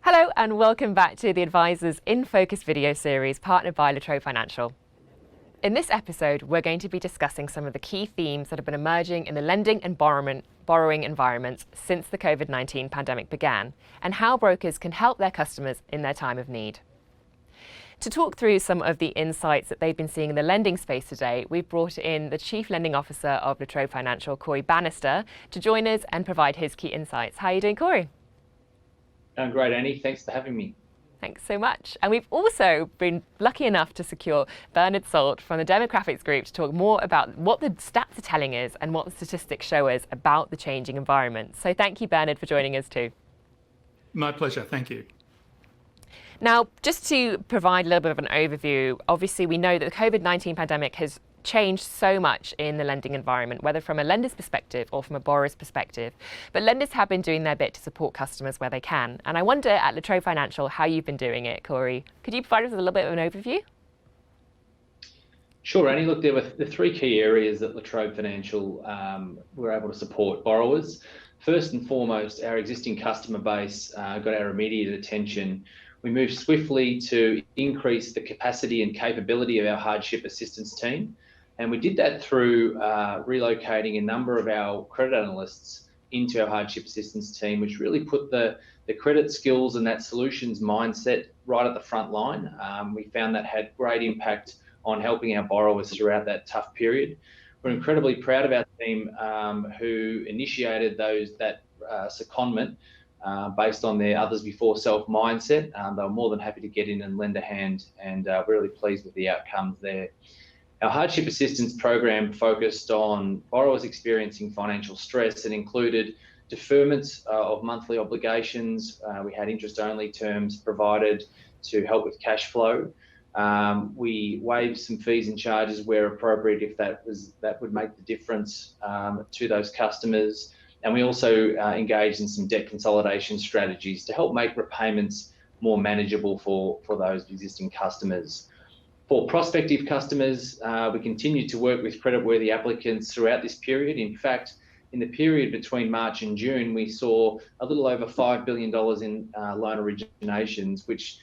Hello and welcome back to the Advisors in Focus video series partnered by Latrobe Financial. In this episode, we're going to be discussing some of the key themes that have been emerging in the lending and borrowing environments since the COVID-19 pandemic began, and how brokers can help their customers in their time of need. To talk through some of the insights that they've been seeing in the lending space today, we've brought in the Chief Lending Officer of Latrobe Financial, Cory Bannister, to join us and provide his key insights. How are you doing, Cory? Great, Annie. Thanks for having me. Thanks so much. And we've also been lucky enough to secure Bernard Salt from the Demographics Group to talk more about what the stats are telling us and what the statistics show us about the changing environment. So thank you, Bernard, for joining us too. My pleasure. Thank you. Now, just to provide a little bit of an overview, obviously we know that the COVID-19 pandemic has changed so much in the lending environment, whether from a lender's perspective or from a borrower's perspective. But lenders have been doing their bit to support customers where they can. And I wonder at Latrobe Financial how you've been doing it, Cory. Could you provide us with a little bit of an overview? Sure, Annie. Look, there were the three key areas that Latrobe Financial were able to support borrowers. First and foremost, our existing customer base got our immediate attention. We moved swiftly to increase the capacity and capability of our hardship assistance team. And we did that through relocating a number of our credit analysts into our hardship assistance team, which really put the credit skills and that solutions mindset right at the front line. We found that had great impact on helping our borrowers throughout that tough period. We're incredibly proud of our team who initiated that secondment based on their others before self mindset. They were more than happy to get in and lend a hand, and we're really pleased with the outcomes there. Our hardship assistance program focused on borrowers experiencing financial stress and included deferments of monthly obligations. We had interest-only terms provided to help with cash flow. We waived some fees and charges where appropriate if that would make the difference to those customers. And we also engaged in some debt consolidation strategies to help make repayments more manageable for those existing customers. For prospective customers, we continued to work with creditworthy applicants throughout this period. In fact, in the period between March and June, we saw a little over $5 billion in loan originations, which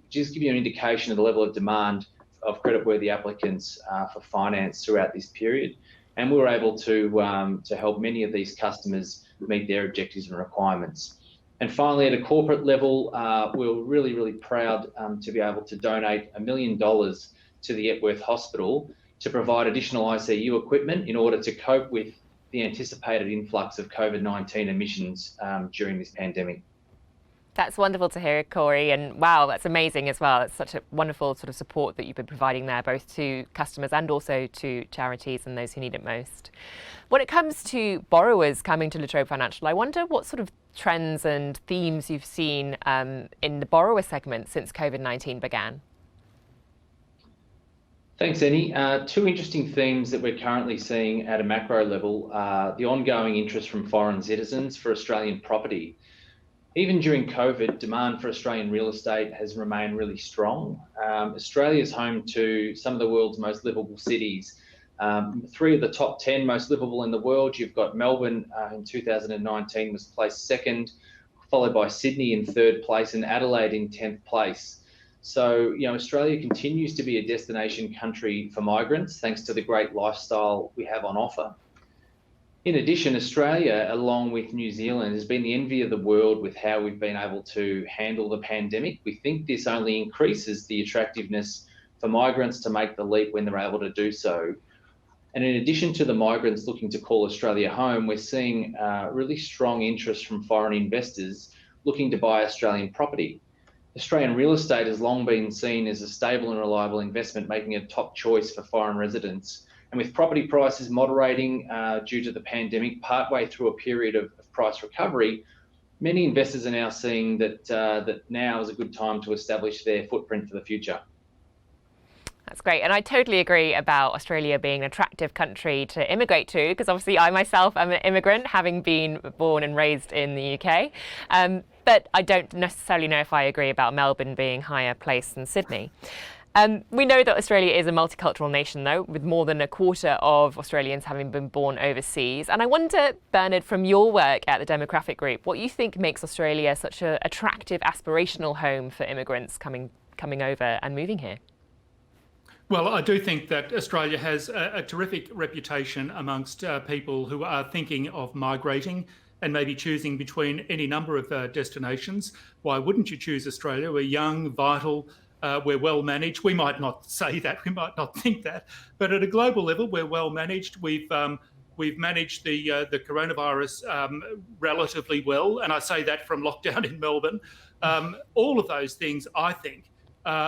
just give you an indication of the level of demand of creditworthy applicants for finance throughout this period. And we were able to help many of these customers meet their objectives and requirements. And finally, at a corporate level, we were really, really proud to be able to donate $1 million to the Epworth Hospital to provide additional ICU equipment in order to cope with the anticipated influx of COVID-19 admissions during this pandemic. That's wonderful to hear, Cory, and wow, that's amazing as well. It's such a wonderful sort of support that you've been providing there, both to customers and also to charities and those who need it most. When it comes to borrowers coming to Latrobe Financial, I wonder what sort of trends and themes you've seen in the borrower segment since COVID-19 began. Thanks, Annie. Two interesting themes that we're currently seeing at a macro level are the ongoing interest from foreign citizens for Australian property. Even during COVID, demand for Australian real estate has remained really strong. Australia is home to some of the world's most livable cities. 3 of the top 10 most livable in the world. You've got Melbourne in 2019 was placed second, followed by Sydney in third place and Adelaide in 10th place. So, Australia continues to be a destination country for migrants, thanks to the great lifestyle we have on offer. In addition, Australia, along with New Zealand, has been the envy of the world with how we've been able to handle the pandemic. We think this only increases the attractiveness for migrants to make the leap when they're able to do so. And in addition to the migrants looking to call Australia home, we're seeing really strong interest from foreign investors looking to buy Australian property. Australian real estate has long been seen as a stable and reliable investment, making it a top choice for foreign residents. And with property prices moderating due to the pandemic, partway through a period of price recovery, many investors are now seeing that now is a good time to establish their footprint for the future. That's great. And I totally agree about Australia being an attractive country to immigrate to, because obviously I myself am an immigrant, having been born and raised in the UK. But I don't necessarily know if I agree about Melbourne being higher placed than Sydney. We know that Australia is a multicultural nation, though, with more than a quarter of Australians having been born overseas. And I wonder, Bernard, from your work at the demographic group, what you think makes Australia such an attractive, aspirational home for immigrants coming over and moving here? Well, I do think that Australia has a terrific reputation amongst people who are thinking of migrating and maybe choosing between any number of destinations. Why wouldn't you choose Australia? We're young, vital, we're well managed. We might not say that, we might not think that, but at a global level, we're well managed. We've managed the coronavirus relatively well, and I say that from lockdown in Melbourne. All of those things, I think,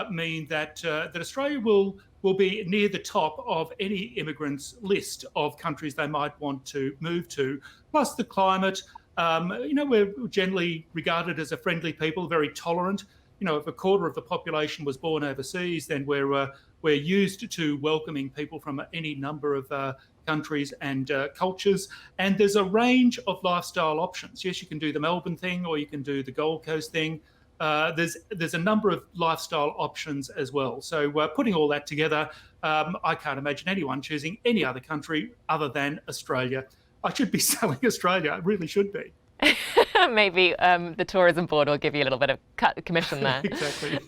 mean that Australia will be near the top of any immigrants' list of countries they might want to move to. Plus the climate, we're generally regarded as a friendly people, very tolerant. If a quarter of the population was born overseas, then we're used to welcoming people from any number of countries and cultures. And there's a range of lifestyle options. Yes, you can do the Melbourne thing, or you can do the Gold Coast thing. There's a number of lifestyle options as well. So putting all that together, I can't imagine anyone choosing any other country other than Australia. I should be selling Australia. I really should be. Maybe the tourism board will give you a little bit of commission there. Exactly.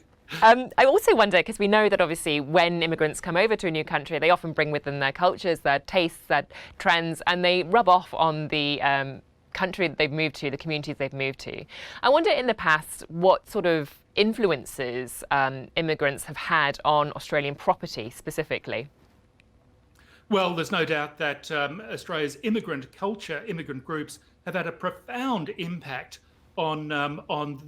I also wonder, because we know that obviously when immigrants come over to a new country, they often bring with them their cultures, their tastes, their trends, and they rub off on the country that they've moved to, the communities they've moved to. I wonder in the past what sort of influences immigrants have had on Australian property specifically. Well, there's no doubt that Australia's immigrant culture, immigrant groups, have had a profound impact on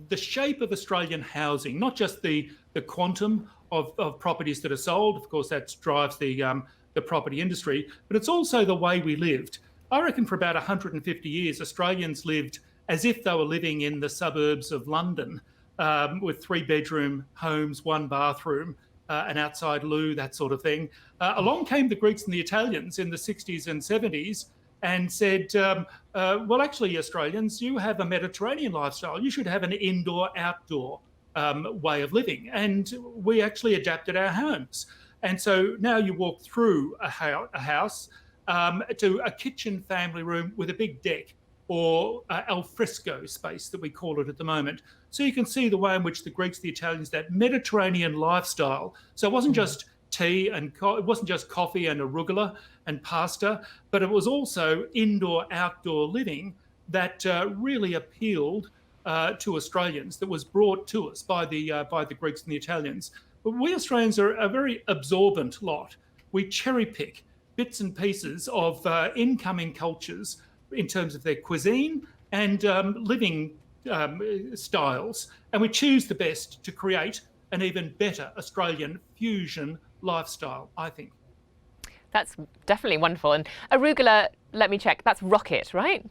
the shape of Australian housing, not just the quantum of properties that are sold. Of course, that drives the property industry, but it's also the way we lived. I reckon for about 150 years, Australians lived as if they were living in the suburbs of London, with 3-bedroom homes, 1 bathroom, an outside loo, that sort of thing. Along came the Greeks and the Italians in the 60s and 70s and said, well, actually, Australians, you have a Mediterranean lifestyle. You should have an indoor-outdoor way of living. And we actually adapted our homes. And so now you walk through a house to a kitchen family room with a big deck, or al fresco space that we call it at the moment. So you can see the way in which the Greeks, the Italians, that Mediterranean lifestyle. So it wasn't just tea and it wasn't just coffee and arugula and pasta, but it was also indoor-outdoor living that really appealed to Australians, that was brought to us by the Greeks and the Italians. But we Australians are a very absorbent lot. We cherry pick bits and pieces of incoming cultures in terms of their cuisine and living styles, and we choose the best to create an even better Australian fusion lifestyle, I think. That's definitely wonderful. And arugula, let me check, that's rocket, right?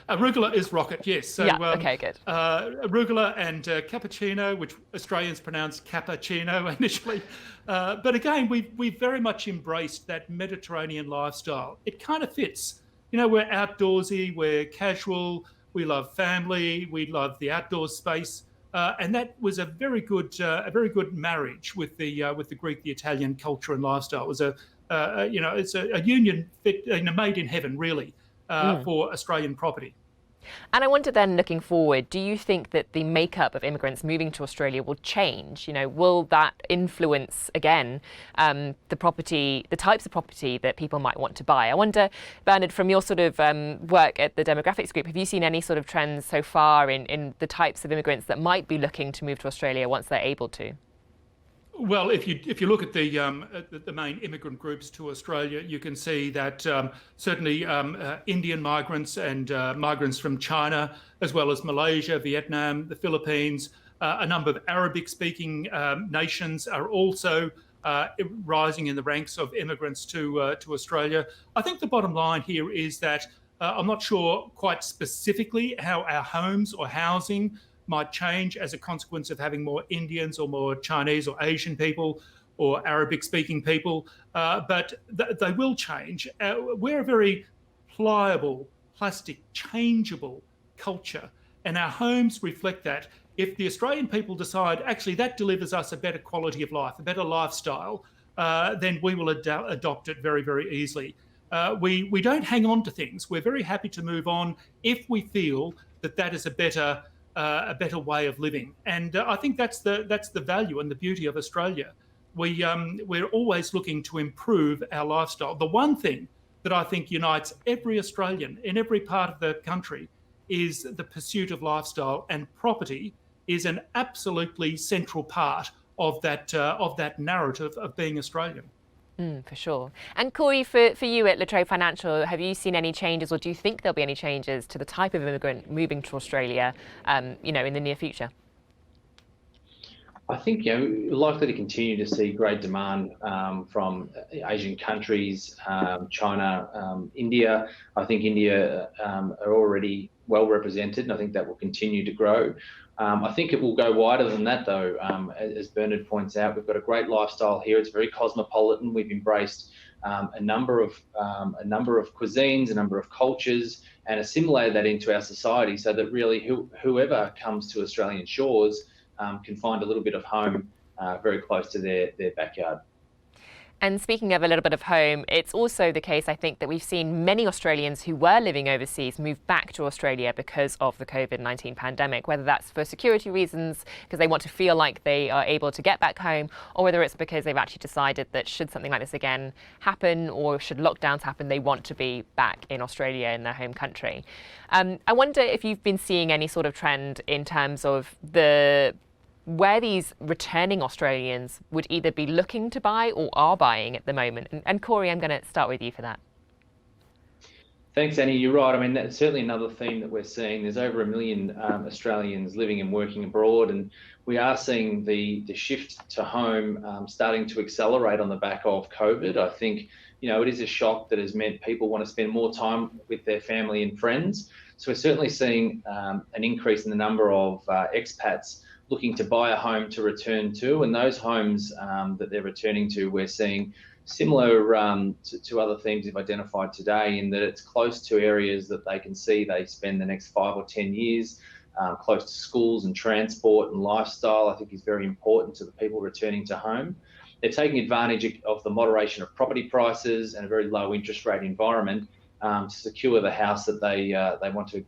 Arugula is rocket, yes. So, yeah, okay, good. Arugula and cappuccino, which Australians pronounce cappuccino initially. But again, we've very much embraced that Mediterranean lifestyle. It kind of fits. We're outdoorsy, we're casual, we love family, we love the outdoor space. And that was a very good marriage with the Greek, the Italian culture and lifestyle. It was it's a union fit, made in heaven, really. For Australian property. And I wonder then, looking forward, do you think that the makeup of immigrants moving to Australia will change? Will that influence, again, the types of property that people might want to buy? I wonder, Bernard, from your sort of work at the demographics group, have you seen any sort of trends so far in the types of immigrants that might be looking to move to Australia once they're able to? Well, if you look at the main immigrant groups to Australia, you can see that certainly Indian migrants and migrants from China, as well as Malaysia, Vietnam, the Philippines, a number of Arabic-speaking nations are also rising in the ranks of immigrants to Australia. I think the bottom line here is that I'm not sure quite specifically how our homes or housing might change as a consequence of having more Indians or more Chinese or Asian people or Arabic-speaking people, but they will change. We're a very pliable, plastic, changeable culture, and our homes reflect that. if the Australian people decide, actually, that delivers us a better quality of life, a better lifestyle, then we will adopt it very, very easily. We don't hang on to things. We're very happy to move on if we feel that that is a better way of living. And I think that's the value and the beauty of Australia. We're always looking to improve our lifestyle. The one thing that I think unites every Australian in every part of the country is the pursuit of lifestyle, and property is an absolutely central part of that narrative of being Australian. For sure. And Cory, for you at Latrobe Financial, have you seen any changes, or do you think there'll be any changes to the type of immigrant moving to Australia, in the near future? I think we're likely to continue to see great demand from Asian countries, China, India. I think India are already well represented, and I think that will continue to grow. I think it will go wider than that, though. As Bernard points out, we've got a great lifestyle here. It's very cosmopolitan. We've embraced a number of cuisines, a number of cultures, and assimilated that into our society, so that really whoever comes to Australian shores can find a little bit of home very close to their backyard. And speaking of a little bit of home, it's also the case, I think, that we've seen many Australians who were living overseas move back to Australia because of the COVID-19 pandemic, whether that's for security reasons, because they want to feel like they are able to get back home, or whether it's because they've actually decided that should something like this again happen, or should lockdowns happen, they want to be back in Australia, in their home country. I wonder if you've been seeing any sort of trend in terms of where these returning Australians would either be looking to buy or are buying at the moment. And Cory, I'm going to start with you for that. Thanks, Annie. You're right. I mean, that's certainly another theme that we're seeing. There's over 1 million Australians living and working abroad, and we are seeing the shift to home starting to accelerate on the back of COVID. I think, it is a shock that has meant people want to spend more time with their family and friends. So we're certainly seeing an increase in the number of expats looking to buy a home to return to, and those homes that they're returning to, we're seeing similar to other themes we've identified today, in that it's close to areas that they can see they spend the next 5 or 10 years, close to schools and transport and lifestyle. I think is very important to the people returning to home. They're taking advantage of the moderation of property prices and a very low interest rate environment to secure the house that they want to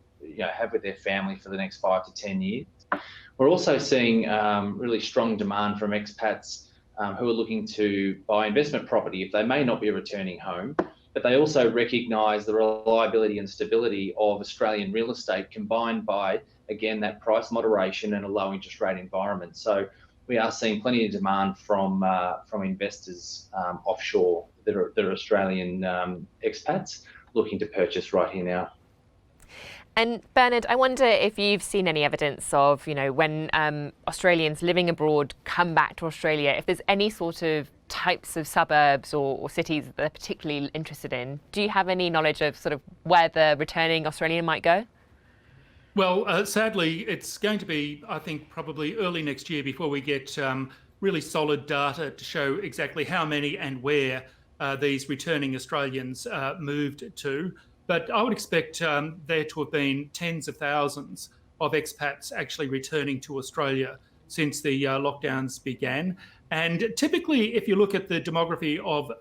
have with their family for the next 5 to 10 years. We're also seeing really strong demand from expats who are looking to buy investment property if they may not be returning home, but they also recognise the reliability and stability of Australian real estate, combined by, again, that price moderation and a low interest rate environment. So we are seeing plenty of demand from investors offshore that are Australian expats looking to purchase right here now. And Bernard, I wonder if you've seen any evidence of, when Australians living abroad come back to Australia, if there's any sort of types of suburbs or cities that they're particularly interested in. Do you have any knowledge of sort of where the returning Australian might go? Well, sadly, it's going to be, I think, probably early next year before we get really solid data to show exactly how many and where these returning Australians moved to. But I would expect there to have been tens of thousands of expats actually returning to Australia since the lockdowns began. And typically, if you look at the demography of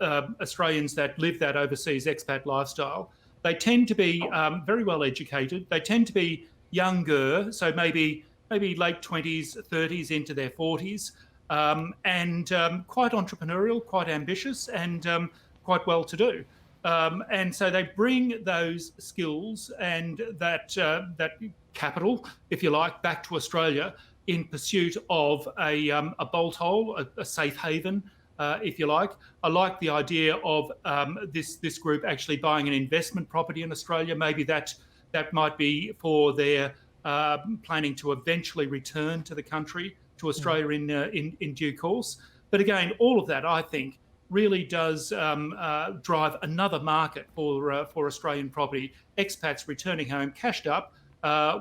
Australians that live that overseas expat lifestyle, they tend to be very well educated. They tend to be younger, so maybe late 20s, 30s into their 40s, and quite entrepreneurial, quite ambitious, and quite well-to-do. And so they bring those skills and that capital, if you like, back to Australia in pursuit of a bolt hole, a safe haven, if you like. I like the idea of this group actually buying an investment property in Australia. Maybe that might be for their planning to eventually return to the country, to Australia in due course. But again, all of that, I think, really does drive another market for Australian property. Expats returning home, cashed up,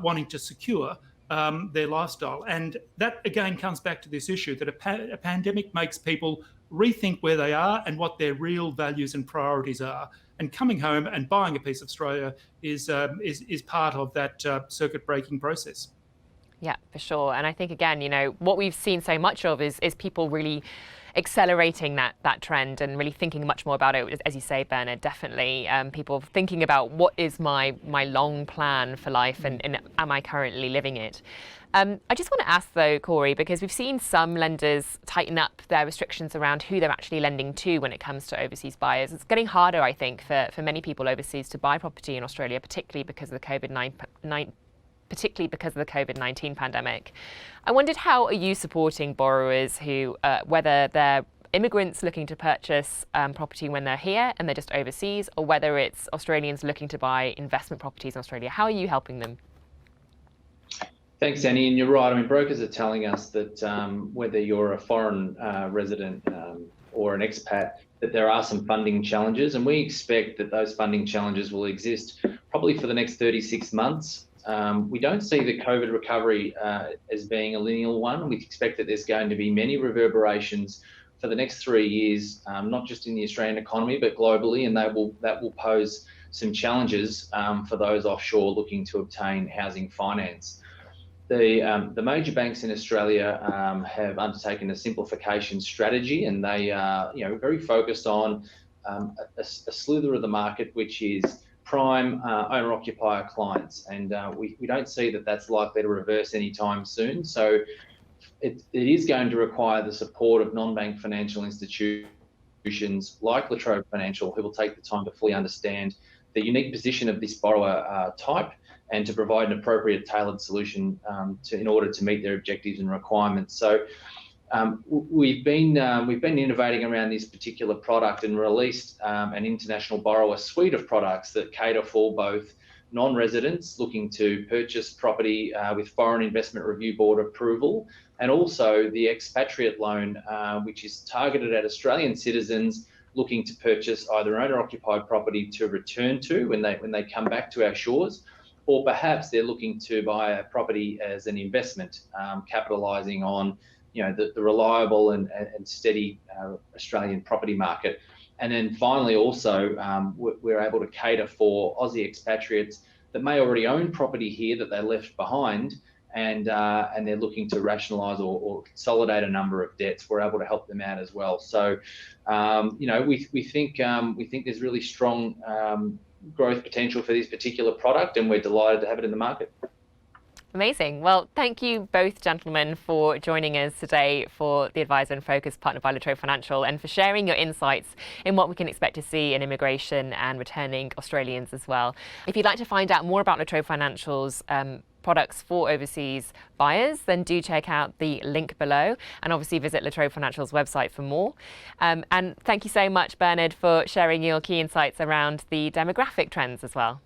wanting to secure their lifestyle. And that, again, comes back to this issue that a pandemic makes people rethink where they are and what their real values and priorities are. And coming home and buying a piece of Australia is part of that circuit-breaking process. Yeah, for sure. And I think, again, what we've seen so much of is people really accelerating that trend and really thinking much more about it, as you say, Bernard. Definitely people thinking about what is my long plan for life, and am I currently living it? I just want to ask though, Cory, because we've seen some lenders tighten up their restrictions around who they're actually lending to when it comes to overseas buyers. It's getting harder, I think, for many people overseas to buy property in Australia, particularly because of the COVID-19 pandemic. I wondered, how are you supporting borrowers who, whether they're immigrants looking to purchase property when they're here and they're just overseas, or whether it's Australians looking to buy investment properties in Australia? How are you helping them? Thanks, Annie. And you're right. I mean, brokers are telling us that whether you're a foreign resident or an expat, that there are some funding challenges, and we expect that those funding challenges will exist probably for the next 36 months. We don't see the COVID recovery as being a linear one. We expect that there's going to be many reverberations for the next 3 years, not just in the Australian economy, but globally, and that will pose some challenges for those offshore looking to obtain housing finance. The major banks in Australia have undertaken a simplification strategy, and they are very focused on a slither of the market, which is prime owner-occupier clients, and we don't see that that's likely to reverse anytime soon. So it is going to require the support of non-bank financial institutions like Latrobe Financial, who will take the time to fully understand the unique position of this borrower type, and to provide an appropriate tailored solution in order to meet their objectives and requirements. So we've been innovating around this particular product and released an international borrower suite of products that cater for both non-residents looking to purchase property with Foreign Investment Review Board approval, and also the expatriate loan, which is targeted at Australian citizens looking to purchase either owner-occupied property to return to when they come back to our shores, or perhaps they're looking to buy a property as an investment, capitalising on the reliable and steady Australian property market. And then finally, also, we're able to cater for Aussie expatriates that may already own property here that they left behind, and they're looking to rationalise or consolidate a number of debts. We're able to help them out as well. So, we think there's really strong growth potential for this particular product, and we're delighted to have it in the market. Amazing. Well, thank you both, gentlemen, for joining us today for the Advisor in Focus, partnered by Latrobe Financial, and for sharing your insights in what we can expect to see in immigration and returning Australians as well. If you'd like to find out more about Latrobe Financial's products for overseas buyers, then do check out the link below, and obviously visit Latrobe Financial's website for more. And thank you so much, Bernard, for sharing your key insights around the demographic trends as well.